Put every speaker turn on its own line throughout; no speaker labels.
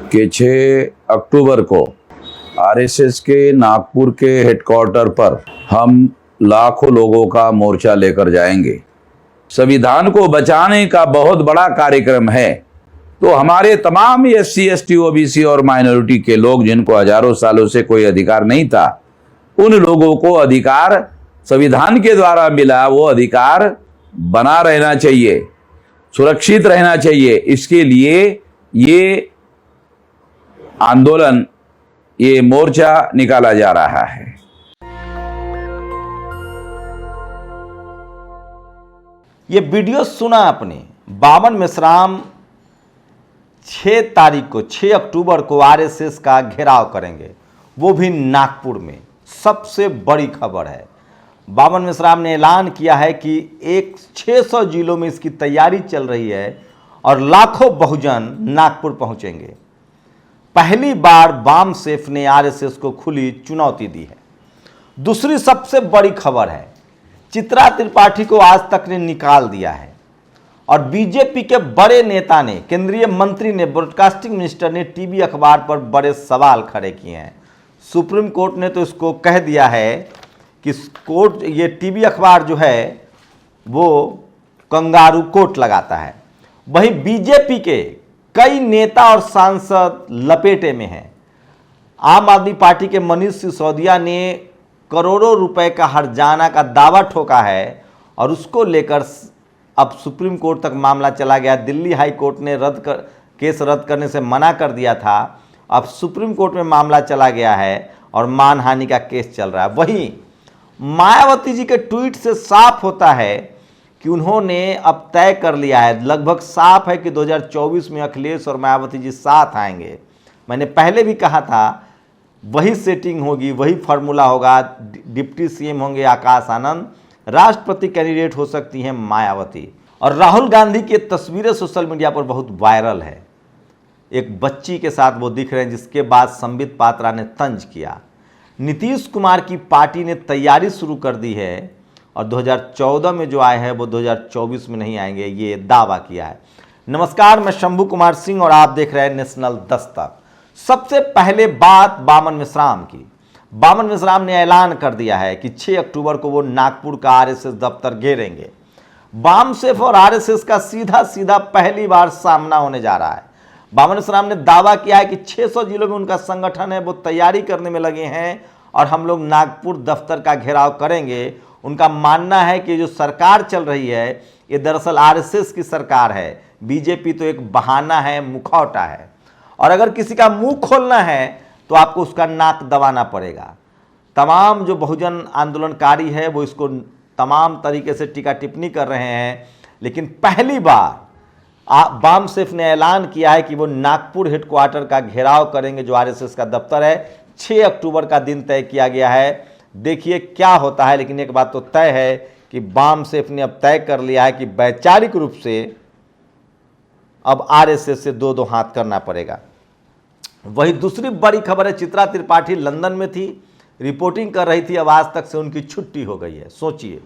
कि 6 अक्टूबर को आरएसएस के नागपुर के हेडक्वार्टर पर हम लाखों लोगों का मोर्चा लेकर जाएंगे। संविधान को बचाने का बहुत बड़ा कार्यक्रम है। तो हमारे तमाम एससी, एसटी, ओबीसी और माइनॉरिटी के लोग, जिनको हजारों सालों से कोई अधिकार नहीं था, उन लोगों को अधिकार संविधान के द्वारा मिला, वो अधिकार बना रहना चाहिए, सुरक्षित रहना चाहिए। इसके लिए ये आंदोलन, ये मोर्चा निकाला जा रहा है।
ये वीडियो सुना आपने। बामन मेश्राम 6 तारीख को, 6 अक्टूबर को आरएसएस का घेराव करेंगे, वो भी नागपुर में। सबसे बड़ी खबर है, बामन मेश्राम ने ऐलान किया है कि 600 जिलों में इसकी तैयारी चल रही है और लाखों बहुजन नागपुर पहुंचेंगे। पहली बार बाम सेफ ने आरएसएस को खुली चुनौती दी है। दूसरी सबसे बड़ी खबर है, चित्रा त्रिपाठी को आज तक ने निकाल दिया है और बीजेपी के बड़े नेता ने, केंद्रीय मंत्री ने, ब्रॉडकास्टिंग मिनिस्टर ने टीवी अखबार पर बड़े सवाल खड़े किए हैं। सुप्रीम कोर्ट ने तो इसको कह दिया है कि कोर्ट, ये टीवी अखबार जो है वो कंगारू कोर्ट लगाता है। वहीं बीजेपी के कई नेता और सांसद लपेटे में हैं। आम आदमी पार्टी के मनीष सिसोदिया ने करोड़ों रुपए का हर्जाना का दावा ठोका है और उसको लेकर अब सुप्रीम कोर्ट तक मामला चला गया। दिल्ली हाई कोर्ट ने केस रद्द करने से मना कर दिया था। अब सुप्रीम कोर्ट में मामला चला गया है और मानहानि का केस चल रहा है। वहीं मायावती जी के ट्वीट से साफ होता है कि उन्होंने अब तय कर लिया है, लगभग साफ है कि 2024 में अखिलेश और मायावती जी साथ आएंगे। मैंने पहले भी कहा था, वही सेटिंग होगी, वही फार्मूला होगा। डिप्टी सीएम होंगे आकाश आनंद, राष्ट्रपति कैंडिडेट हो सकती हैं मायावती। और राहुल गांधी की तस्वीरें सोशल मीडिया पर बहुत वायरल है। एक बच्ची के साथ वो दिख रहे हैं, जिसके बाद संबित पात्रा ने तंज किया। नीतीश कुमार की पार्टी ने तैयारी शुरू कर दी है और 2014 में जो आए हैं वो 2024 में नहीं आएंगे, ये दावा किया है। नमस्कार, मैं शंभू कुमार सिंह और आप देख रहे हैं नेशनल दस्तक। सबसे पहले बात बामन मेश्राम की। बामन मेश्राम ने ऐलान कर दिया है कि 6 अक्टूबर को वो नागपुर का आरएसएस दफ्तर घेरेंगे। बाम सेफ और आरएसएस का सीधा सीधा पहली बार सामना होने जा रहा है। बामन मेश्राम ने दावा किया है कि 600 जिलों में उनका संगठन है, वो तैयारी करने में लगे हैं और हम लोग नागपुर दफ्तर का घेराव करेंगे। उनका मानना है कि जो सरकार चल रही है ये दरअसल आरएसएस की सरकार है, बीजेपी तो एक बहाना है, मुखौटा है। और अगर किसी का मुंह खोलना है तो आपको उसका नाक दबाना पड़ेगा। तमाम जो बहुजन आंदोलनकारी है वो इसको तमाम तरीके से टीका टिप्पणी कर रहे हैं, लेकिन पहली बार बाम सेफ ने ऐलान किया है कि वो नागपुर हेडक्वार्टर का घेराव करेंगे, जो आरएसएस का दफ्तर है। 6 अक्टूबर का दिन तय किया गया है, देखिए क्या होता है। लेकिन एक बात तो तय है कि बाम सेफ ने अब तय कर लिया है कि वैचारिक रूप से अब आरएसएस से दो हाथ करना पड़ेगा। वही दूसरी बड़ी खबर है, चित्रा त्रिपाठी लंदन में थी, रिपोर्टिंग कर रही थी, अब आज तक से उनकी छुट्टी हो गई है। सोचिए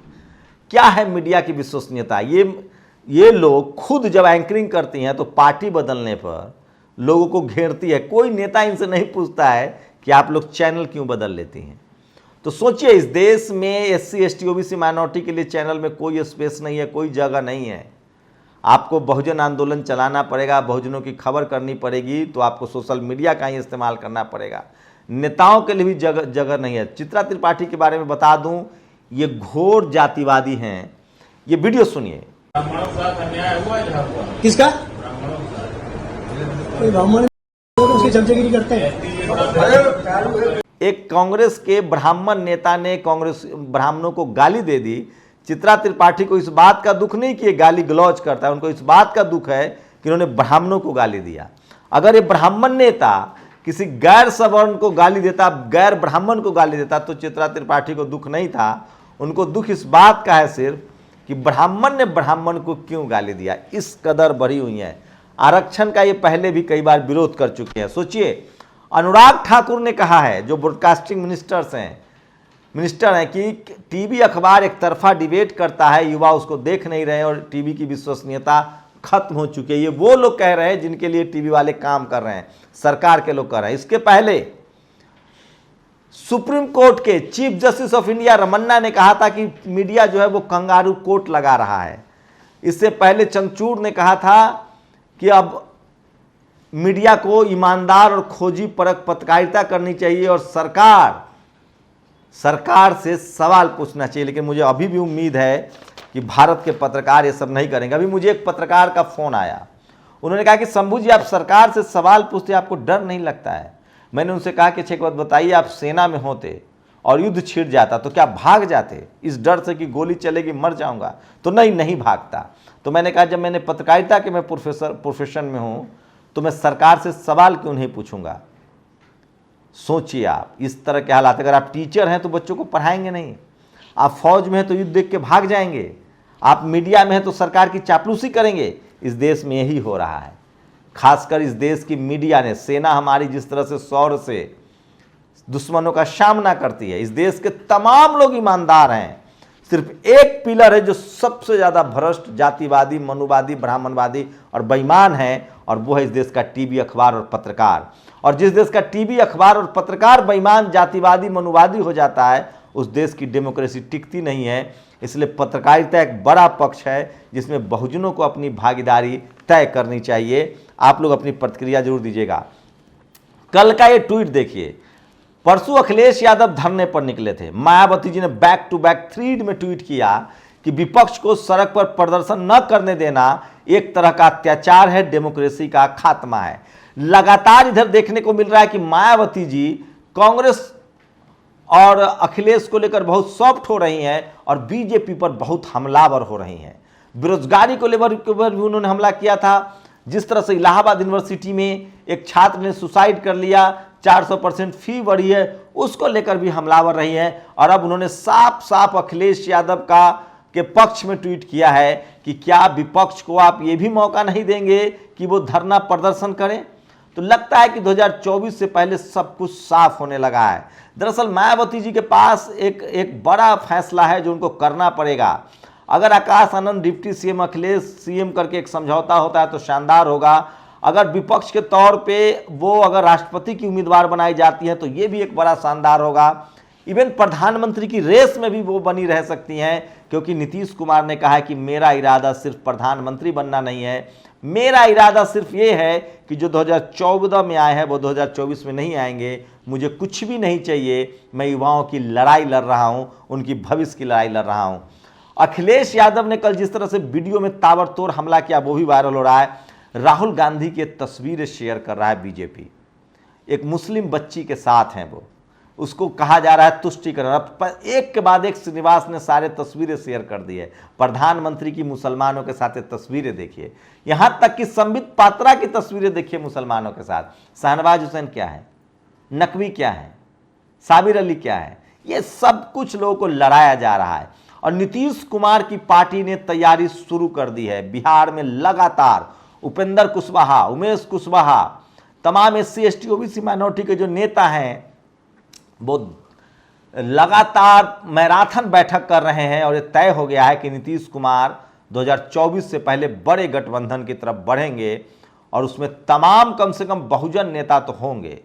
क्या है मीडिया की विश्वसनीयता। ये लोग खुद जब एंकरिंग करती हैं तो पार्टी बदलने पर लोगों को घेरती है। कोई नेता इनसे नहीं पूछता है कि आप लोग चैनल क्यों बदल लेती हैं। तो सोचिए, इस देश में एससी, एसटी, ओबीसी, माइनॉरिटी के लिए चैनल में कोई स्पेस नहीं है, कोई जगह नहीं है। आपको बहुजन आंदोलन चलाना पड़ेगा, बहुजनों की खबर करनी पड़ेगी, तो आपको सोशल मीडिया का ही इस्तेमाल करना पड़ेगा। नेताओं के लिए भी जगह नहीं है। चित्रा त्रिपाठी के बारे में बता दूं, ये घोर जातिवादी हैं। ये वीडियो सुनिए।
किसका? ब्राह्मण उसकी चमचगिरी करते हैं।
एक कांग्रेस के ब्राह्मण नेता ने ब्राह्मणों को गाली दे दी। चित्रा त्रिपाठी को इस बात का दुख नहीं कि ये गाली गलौज करता है, उनको इस बात का दुख है कि उन्होंने ब्राह्मणों को गाली दिया। अगर ये ब्राह्मण नेता किसी गैर सवर्ण को गाली देता, गैर ब्राह्मण को गाली देता, तो चित्रा त्रिपाठी को दुख नहीं था। उनको दुख इस बात का है सिर्फ कि ब्राह्मण ने ब्राह्मण को क्यों गाली दिया। इस कदर बढ़ी हुई है। आरक्षण का ये पहले भी कई बार विरोध कर चुके हैं। सोचिए, अनुराग ठाकुर ने कहा है, जो ब्रॉडकास्टिंग मिनिस्टर हैं, कि टीवी अखबार एक तरफा डिबेट करता है, युवा उसको देख नहीं रहे और टीवी की विश्वसनीयता खत्म हो चुकी है। ये वो लोग कह रहे हैं जिनके लिए टीवी वाले काम कर रहे हैं, सरकार के लोग कर रहे हैं। इसके पहले सुप्रीम कोर्ट के chief justice of India Ramana ने कहा था कि मीडिया जो है वो कंगारू कोर्ट लगा रहा है। इससे पहले चंद्रचूड़ ने कहा था कि अब मीडिया को ईमानदार और खोजी परख पत्रकारिता करनी चाहिए और सरकार से सवाल पूछना चाहिए। लेकिन मुझे अभी भी उम्मीद है कि भारत के पत्रकार ये सब नहीं करेंगे। अभी मुझे एक पत्रकार का फोन आया, उन्होंने कहा कि शंभू जी, आप सरकार से सवाल पूछते, आपको डर नहीं लगता है? मैंने उनसे कहा कि एक बात बताइए, आप सेना में होते और युद्ध छिड़ जाता तो क्या भाग जाते इस डर से कि गोली चलेगी मर जाऊंगा? तो नहीं भागता। तो मैंने कहा जब मैंने पत्रकारिता के मैं प्रोफेशन में हूं तो मैं सरकार से सवाल क्यों नहीं पूछूंगा? सोचिए आप, इस तरह के हालात। अगर आप टीचर हैं तो बच्चों को पढ़ाएंगे नहीं, आप फौज में हैं तो युद्ध देख के भाग जाएंगे, आप मीडिया में हैं तो सरकार की चापलूसी करेंगे। इस देश में यही हो रहा है। खासकर इस देश की मीडिया ने, सेना हमारी जिस तरह से शौर्य से दुश्मनों का सामना करती है, इस देश के तमाम लोग ईमानदार हैं। सिर्फ एक पिलर है जो सबसे ज्यादा भ्रष्ट, जातिवादी, मनुवादी, ब्राह्मणवादी और बेईमान है, और वो है इस देश का टीवी, अखबार और पत्रकार। और जिस देश का टीवी, अखबार और पत्रकार बेईमान, जातिवादी, मनुवादी हो जाता है, उस देश की डेमोक्रेसी टिकती नहीं है। इसलिए पत्रकारिता एक बड़ा पक्ष है जिसमें बहुजनों को अपनी भागीदारी तय करनी चाहिए। आप लोग अपनी प्रतिक्रिया जरूर दीजिएगा। कल का ये ट्वीट देखिए। परसों अखिलेश यादव धरने पर निकले थे। मायावती जी ने बैक टू बैक थ्रीड में ट्वीट किया कि विपक्ष को सड़क पर प्रदर्शन न करने देना एक तरह का अत्याचार है, डेमोक्रेसी का खात्मा है। लगातार इधर देखने को मिल रहा है कि मायावती जी कांग्रेस और अखिलेश को लेकर बहुत सॉफ्ट हो रही हैं और बीजेपी पर बहुत हमलावर हो रही हैं। बेरोजगारी को लेकर भी उन्होंने हमला किया था। जिस तरह से इलाहाबाद यूनिवर्सिटी में एक छात्र ने सुसाइड कर लिया, 400% फी बढ़ी है, उसको लेकर भी हमलावर रही है। और अब उन्होंने साफ साफ अखिलेश यादव के पक्ष में ट्वीट किया है कि क्या विपक्ष को आप ये भी मौका नहीं देंगे कि वो धरना प्रदर्शन करें? तो लगता है कि 2024 से पहले सब कुछ साफ होने लगा है। दरअसल मायावती जी के पास एक बड़ा फैसला है जो उनको करना पड़ेगा। अगर Akash Anand deputy CM, Akhilesh CM करके एक समझौता होता है तो शानदार होगा। अगर विपक्ष के तौर पे वो अगर राष्ट्रपति की उम्मीदवार बनाई जाती है तो ये भी एक बड़ा शानदार होगा। इवन प्रधानमंत्री की रेस में भी वो बनी रह सकती हैं, क्योंकि नीतीश कुमार ने कहा है कि मेरा इरादा सिर्फ प्रधानमंत्री बनना नहीं है, मेरा इरादा सिर्फ ये है कि जो 2014 में आए हैं वो 2024 में नहीं आएंगे। मुझे कुछ भी नहीं चाहिए, मैं युवाओं की लड़ाई लड़ रहा हूं, उनकी भविष्य की लड़ाई लड़ रहा हूं। अखिलेश यादव ने कल जिस तरह से वीडियो में ताबड़तोड़ हमला किया वो भी वायरल हो रहा है। राहुल गांधी की तस्वीरें शेयर कर रहा है बीजेपी। एक मुस्लिम बच्ची के साथ हैं वो, उसको कहा जा रहा है तुष्टिकरण। अब एक के बाद एक श्रीनिवास ने सारे तस्वीरें शेयर कर दी है। प्रधानमंत्री की मुसलमानों के साथ तस्वीरें देखिए, यहां तक कि संबित पात्रा की तस्वीरें देखिए मुसलमानों के साथ। शाहनवाज हुसैन क्या है, नकवी क्या है, साबिर अली क्या है, ये सब कुछ लोगों को लड़ाया जा रहा है। और नीतीश कुमार की पार्टी ने तैयारी शुरू कर दी है। बिहार में लगातार उपेंद्र कुशवाहा, उमेश कुशवाहा, तमाम SC ST OBC माइनॉरिटी के जो नेता हैं वो लगातार मैराथन बैठक कर रहे हैं। और ये तय हो गया है कि नीतीश कुमार 2024 से पहले बड़े गठबंधन की तरफ बढ़ेंगे और उसमें तमाम कम से कम बहुजन नेता तो होंगे।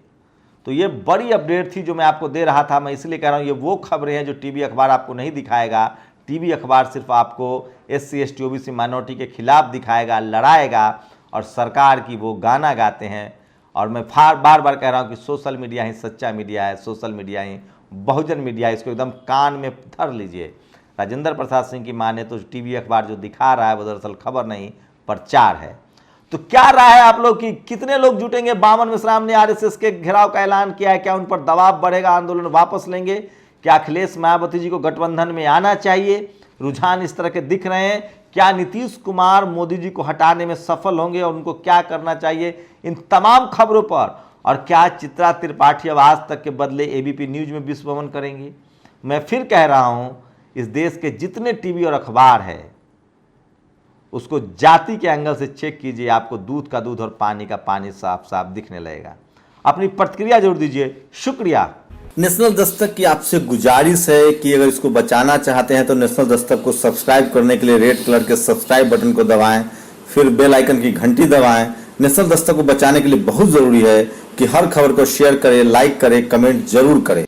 तो ये बड़ी अपडेट थी जो मैं आपको दे रहा था। मैं इसलिए कह रहा हूँ ये वो खबरें हैं जो टीवी अखबार आपको नहीं दिखाएगा। टीवी अखबार सिर्फ आपको SC ST OBC माइनॉरिटी के खिलाफ दिखाएगा, लड़ाएगा, और सरकार की वो गाना गाते हैं। और मैं बार बार कह रहा हूँ कि सोशल मीडिया ही सच्चा मीडिया है, सोशल मीडिया ही बहुजन मीडिया है। इसको एकदम कान में धर लीजिए। राजेंद्र प्रसाद सिंह की माने तो टीवी अखबार जो दिखा रहा है वो दरअसल खबर नहीं, प्रचार है। तो क्या राय है आप लोग की, कितने लोग जुटेंगे? बामन मिश्राम ने RSS के घेराव का ऐलान किया है, क्या उन पर दबाव बढ़ेगा, आंदोलन वापस लेंगे? क्या अखिलेश मायावती जी को गठबंधन में आना चाहिए? रुझान इस तरह के दिख रहे हैं। क्या नीतीश कुमार मोदी जी को हटाने में सफल होंगे और उनको क्या करना चाहिए? इन तमाम खबरों पर, और क्या चित्रा त्रिपाठी अब आज तक के बदले ABP न्यूज में विश्व भ्रमण करेंगी? मैं फिर कह रहा हूं, इस देश के जितने टीवी और अखबार है उसको जाति के एंगल से चेक कीजिए, आपको दूध का दूध और पानी का पानी साफ साफ दिखने लगेगा। अपनी प्रतिक्रिया जरूर दीजिए। शुक्रिया।
नेशनल दस्तक की आपसे गुजारिश है कि अगर इसको बचाना चाहते हैं तो नेशनल दस्तक को सब्सक्राइब करने के लिए रेड कलर के सब्सक्राइब बटन को दबाएं, फिर बेल आइकन की घंटी दबाएं। नेशनल दस्तक को बचाने के लिए बहुत जरूरी है कि हर खबर को शेयर करें, लाइक करें, कमेंट जरूर करें।